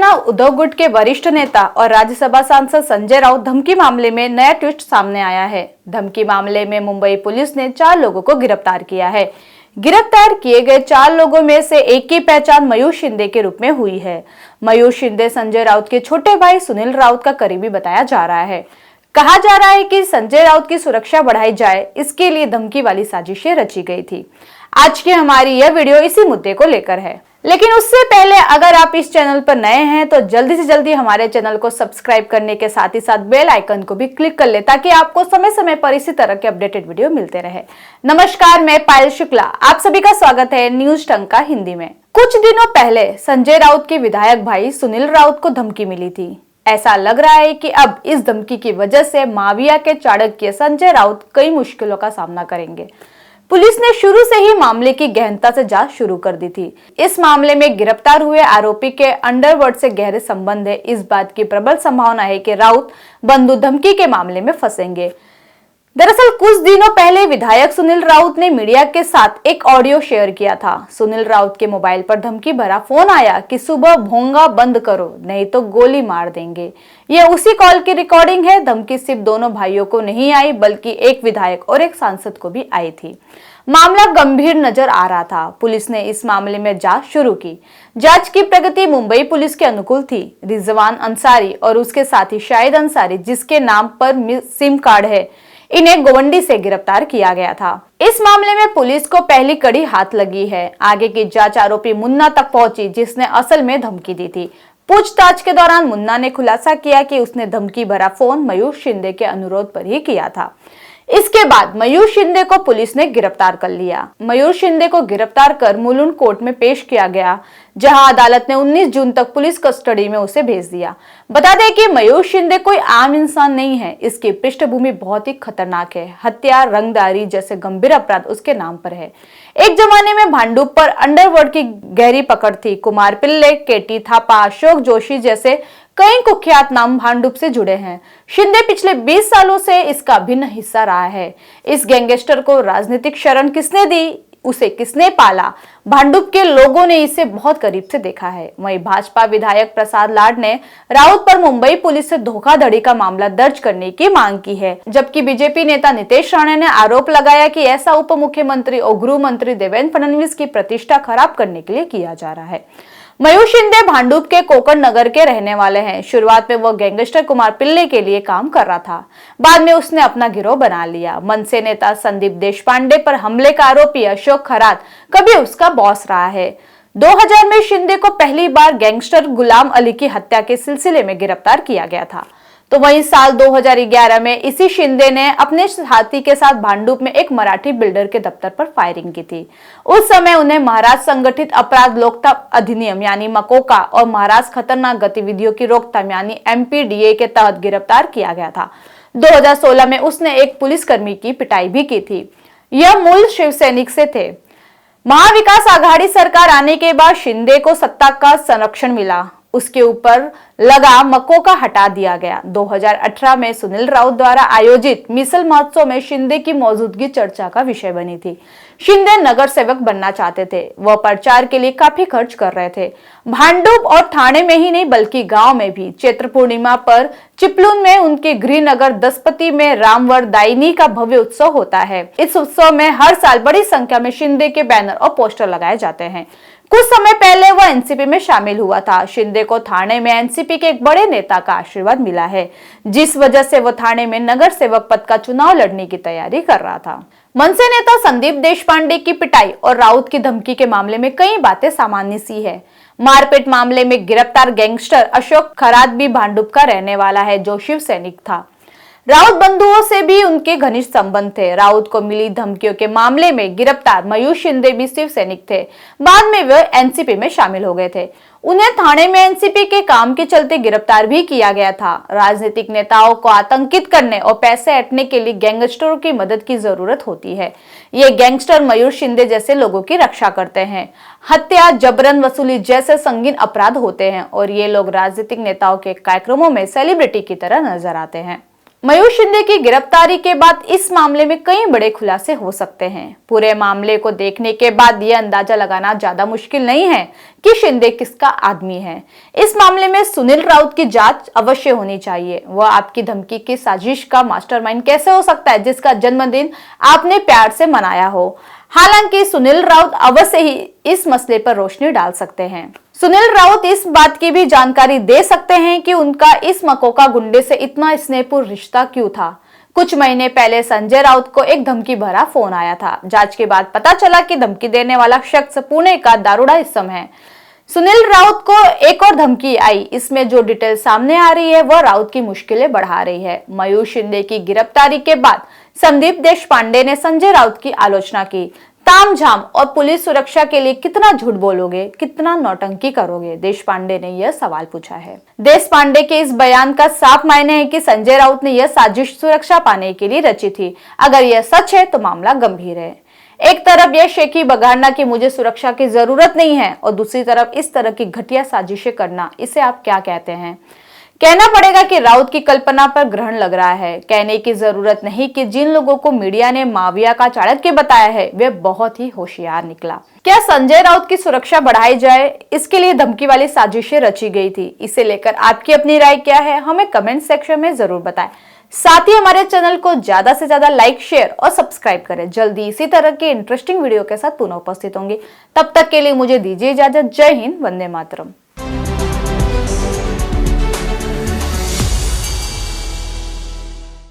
शिवसेना उद्धव गुट के वरिष्ठ नेता और राज्यसभा सांसद संजय राउत धमकी मामले में नया ट्विस्ट सामने आया है। धमकी मामले में मुंबई पुलिस ने 4 लोगों को गिरफ्तार किया है। गिरफ्तार किए गए 4 लोगों में से एक की पहचान मयूर शिंदे के रूप में हुई है। मयूर शिंदे संजय राउत के छोटे भाई सुनील राउत का करीबी बताया जा रहा है। कहा जा रहा है कि संजय राउत की सुरक्षा बढ़ाई जाए, इसके लिए धमकी वाली साजिशें रची गई थी। आज की हमारी यह वीडियो इसी मुद्दे को लेकर है, लेकिन उससे पहले अगर आप इस चैनल पर नए हैं तो जल्दी से जल्दी हमारे चैनल को सब्सक्राइब करने के साथ ही साथ बेल आइकन को भी क्लिक कर ले, ताकि आपको समय समय पर इसी तरह के अपडेटेड वीडियो मिलते रहे। नमस्कार, मैं पायल शुक्ला, आप सभी का स्वागत है न्यूज टंका हिंदी में। कुछ दिनों पहले संजय राउत के विधायक भाई सुनील राउत को धमकी मिली थी। ऐसा लग रहा है कि अब इस धमकी की वजह से माविया के चाणक्य संजय राउत कई मुश्किलों का सामना करेंगे। पुलिस ने शुरू से ही मामले की गहनता से जांच शुरू कर दी थी। इस मामले में गिरफ्तार हुए आरोपी के अंडरवर्ल्ड से गहरे संबंध है। इस बात की प्रबल संभावना है कि राउत बंधु धमकी के मामले में फंसेंगे। दरअसल कुछ दिनों पहले विधायक सुनील राउत ने मीडिया के साथ एक ऑडियो शेयर किया था। सुनील राउत के मोबाइल पर धमकी भरा फोन आया कि सुबह भोंगा बंद करो नहीं तो गोली मार देंगे। यह उसी कॉल की रिकॉर्डिंग है। धमकी सिर्फ दोनों भाइयों को नहीं आई, बल्कि एक विधायक और एक सांसद को भी आई थी। मामला गंभीर नजर आ रहा था। पुलिस ने इस मामले में जांच शुरू की। जांच की प्रगति मुंबई पुलिस के अनुकूल थी। रिजवान अंसारी और उसके साथी शाहिद अंसारी, जिसके नाम पर सिम कार्ड है, इन्हें गोवंडी से गिरफ्तार किया गया था। इस मामले में पुलिस को पहली कड़ी हाथ लगी है। आगे की जांच आरोपी मुन्ना तक पहुंची, जिसने असल में धमकी दी थी। पूछताछ के दौरान मुन्ना ने खुलासा किया कि उसने धमकी भरा फोन मयूर शिंदे के अनुरोध पर ही किया था। इसके बाद मयूर शिंदे को पुलिस ने गिरफ्तार कर लिया। मयूर शिंदे को गिरफ्तार कर मुलुंड कोर्ट में पेश किया गया, जहां अदालत ने 19 जून तक पुलिस कस्टडी में उसे भेज दिया। बता दें कि मयूर शिंदे कोई आम इंसान नहीं है। इसकी पृष्ठभूमि बहुत ही खतरनाक है। हत्या, रंगदारी जैसे गंभीर अपराध उसके नाम पर है। एक जमाने में भांडुप पर अंडरवर्ल्ड की गहरी पकड़ थी। कुमार पिल्ले, केटी थापा, अशोक जोशी जैसे कई कुख्यात नाम भांडुप से जुड़े हैं। शिंदे पिछले 20 सालों से इसका अभिन्न हिस्सा रहा है। इस गैंगस्टर को राजनीतिक शरण किसने दी, उसे किसने पाला, भांडुप के लोगों ने इसे बहुत करीब से देखा है। वहीं भाजपा विधायक प्रसाद लाड ने राउत पर मुंबई पुलिस से धोखाधड़ी का मामला दर्ज करने की मांग की है, जबकि बीजेपी नेता नितेश राणे ने आरोप लगाया कि ऐसा उप मुख्यमंत्री और गृह मंत्री देवेंद्र फडणवीस की प्रतिष्ठा खराब करने के लिए किया जा रहा है। मयूर शिंदे भांडुप के कोकण नगर के रहने वाले हैं। शुरुआत में वो गैंगस्टर कुमार पिल्ले के लिए काम कर रहा था। बाद में उसने अपना गिरोह बना लिया। मनसे नेता संदीप देशपांडे पर हमले का आरोपी अशोक खरात कभी उसका बॉस रहा है। 2000 में शिंदे को पहली बार गैंगस्टर गुलाम अली की हत्या के सिलसिले में गिरफ्तार किया गया था। तो वहीं साल 2011 में इसी शिंदे ने अपने साथी के साथ भांडुप में एक मराठी बिल्डर के दफ्तर पर फायरिंग की थी। उस समय उन्हें महाराष्ट्र संगठित अपराध रोकथाम अधिनियम यानी मकोका और महाराष्ट्र खतरनाक गतिविधियों की रोकथाम यानी MPDA के तहत गिरफ्तार किया गया था। 2016 में उसने एक पुलिसकर्मी की पिटाई भी की थी। यह मूल शिवसैनिक से थे। महाविकास आघाड़ी सरकार आने के बाद शिंदे को सत्ता का संरक्षण मिला। उसके ऊपर लगा मकोका हटा दिया गया। 2018 में सुनील राउत द्वारा आयोजित मिसल महोत्सव में शिंदे की मौजूदगी चर्चा का विषय बनी थी। शिंदे नगर सेवक बनना चाहते थे। वह प्रचार के लिए काफी खर्च कर रहे थे। भांडुप और थाने में ही नहीं, बल्कि गांव में भी। चैत्र पूर्णिमा पर चिपलून में उनके गृह नगर दसपति में रामवर दायिनी का भव्य उत्सव होता है। इस उत्सव में हर साल बड़ी संख्या में शिंदे के बैनर और पोस्टर लगाए जाते हैं। कुछ समय पहले वह एनसीपी में शामिल हुआ था। शिंदे को थाने में एनसीपी के एक बड़े नेता का आशीर्वाद मिला है, जिस वजह से वह थाने में नगर सेवक पद का चुनाव लड़ने की तैयारी कर रहा था। मनसे नेता संदीप देशपांडे की पिटाई और राउत की धमकी के मामले में कई बातें सामान्य सी है। मारपीट मामले में गिरफ्तार गैंगस्टर अशोक खरात भी भांडुप का रहने वाला है, जो शिव सैनिक था। राउत बंधुओं से भी उनके घनिष्ठ संबंध थे। राउत को मिली धमकियों के मामले में गिरफ्तार मयूर शिंदे भी शिव सैनिक थे। बाद में वे एनसीपी में शामिल हो गए थे। उन्हें थाने में एनसीपी के काम के चलते गिरफ्तार भी किया गया था। राजनीतिक नेताओं को आतंकित करने और पैसे ऐंठने के लिए गैंगस्टरों की मदद की जरूरत होती है। ये गैंगस्टर मयूर शिंदे जैसे लोगों की रक्षा करते हैं। हत्या, जबरन वसूली जैसे संगीन अपराध होते हैं और ये लोग राजनीतिक नेताओं के कार्यक्रमों में सेलिब्रिटी की तरह नजर आते हैं। मयूर शिंदे की गिरफ्तारी के बाद इस मामले में कई बड़े खुलासे हो सकते हैं। पूरे मामले को देखने के बाद यह अंदाजा लगाना ज्यादा मुश्किल नहीं है कि शिंदे किसका आदमी है। इस मामले में सुनील राउत की जांच अवश्य होनी चाहिए। वह आपकी धमकी की साजिश का मास्टरमाइंड कैसे हो सकता है जिसका जन्मदिन आपने प्यार से मनाया हो। हालांकि सुनील राउत अवश्य ही इस मसले पर रोशनी डाल सकते हैं। सुनील राउत इस बात की भी जानकारी दे सकते हैं कि उनका इस मकोका गुंडे से इतना स्नेहपूर्ण रिश्ता क्यों था। कुछ महीने पहले संजय राउत को एक धमकी भरा फोन आया था। जांच के बाद पता चला कि धमकी देने वाला शख्स पुणे का दारूड़ा इस्म है। सुनील राउत को एक और धमकी आई। इसमें जो डिटेल सामने आ रही है वह राउत की मुश्किलें बढ़ा रही है। मयूर शिंदे की गिरफ्तारी के बाद संदीप देशपांडे ने संजय राउत की आलोचना की। तामझाम और पुलिस सुरक्षा के लिए कितना झूठ बोलोगे, कितना नौटंकी करोगे, देशपांडे ने यह सवाल पूछा है। देशपांडे के इस बयान का साफ मायने है कि संजय राउत ने यह साजिश सुरक्षा पाने के लिए रची थी। अगर यह सच है तो मामला गंभीर है। एक तरफ यह शेखी बघाड़ना कि मुझे सुरक्षा की जरूरत नहीं है और दूसरी तरफ इस तरह की घटिया साजिशें करना, इसे आप क्या कहते हैं? कहना पड़ेगा कि राउत की कल्पना पर ग्रहण लग रहा है। कहने की जरूरत नहीं कि जिन लोगों को मीडिया ने माफिया का चाणक्य बताया है वे बहुत ही होशियार निकला। क्या संजय राउत की सुरक्षा बढ़ाई जाए, इसके लिए धमकी वाली साजिशें रची गई थी? इसे लेकर आपकी अपनी राय क्या है, हमें कमेंट सेक्शन में जरूर बताएं। साथ ही हमारे चैनल को ज्यादा से ज्यादा लाइक, शेयर और सब्सक्राइब करें। जल्दी इसी तरह के इंटरेस्टिंग वीडियो के साथ पुनः उपस्थित होंगे। तब तक के लिए मुझे दीजिए इजाजत। जय हिंद, वंदे मातरम।